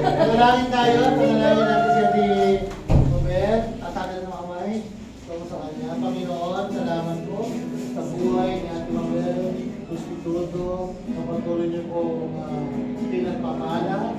Panalangin tayo. Panalangin natin si Ate Robert. Atakan ng kamay. Tungo sa kanya. Panginoon, salamat po sa buhay ni Ate Robert. Instituto. Kapatuloy niyo po pinagpapala.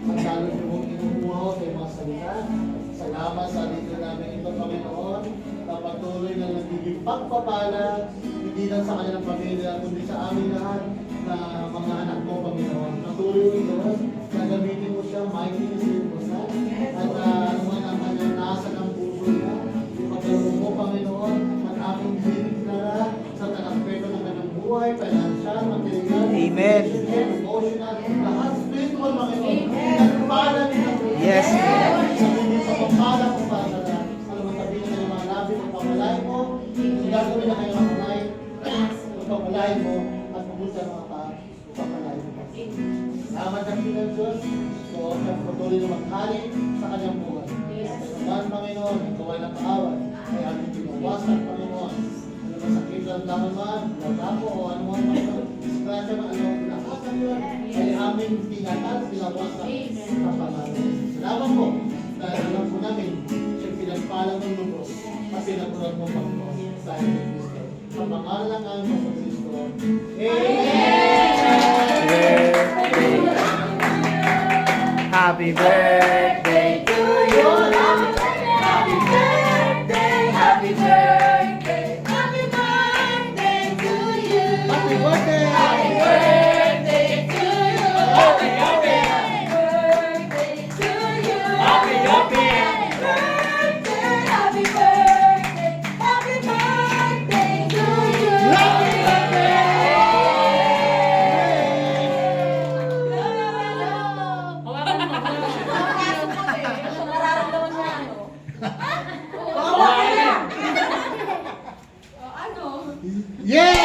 At lalo niyo po kinukuha sa mga salita. Salamat sa dito namin ito, Panginoon. Na patuloy na nagiging pagpapala. Hindi lang sa kanilang pamilya, kundi sa amin lahat na mga anak mo, Panginoon. Patuloy mo Diyos, gagamitin mo siya, mighty na siya mo sa. At naman ang kanyang nasa ng puso niya. Pagkaroon mo, Panginoon, at aming hilig na sa tanagpeto ng kanyang buhay, financial, material, Amen. emotional, lahat spiritual, Panginoon. Nagpala niya. Yes. Sabihin sa pagpala ko para ano man sabihin ng mga labi, pagpapalain mo, kung gagawin na kayo ng kulay, pagpapalain mo, at pumunta mga pagpapalain mo. Salamat ang Pilihan Diyos, so siya patuloy na maghari sa kanyang buhay. Sa naman, Panginoon, ang gawin ng kaaway, ay aming pinawasan, Panginoon. Ano ba sakit lang naman man, lagako o ano man, disgrasya man, ano, lakasan yun, ay aming tinatan, pinawasan sa pangalan. Salamat po, dahil alam po namin, siya pinagpalang ng lubos, at pinagulat mo, Panginoon, dahil ni Cristo. Sa pangalan ng aming sa Cristo. Happy birthday to you. Happy birthday, happy birthday, happy birthday to you. Happy birthday! Happy birthday to you. Happy birthday. Birthday to you. Happy birthday. Happy birthday, happy birthday to you. Happy birthday! Nararamdaman niya ano? Yeah!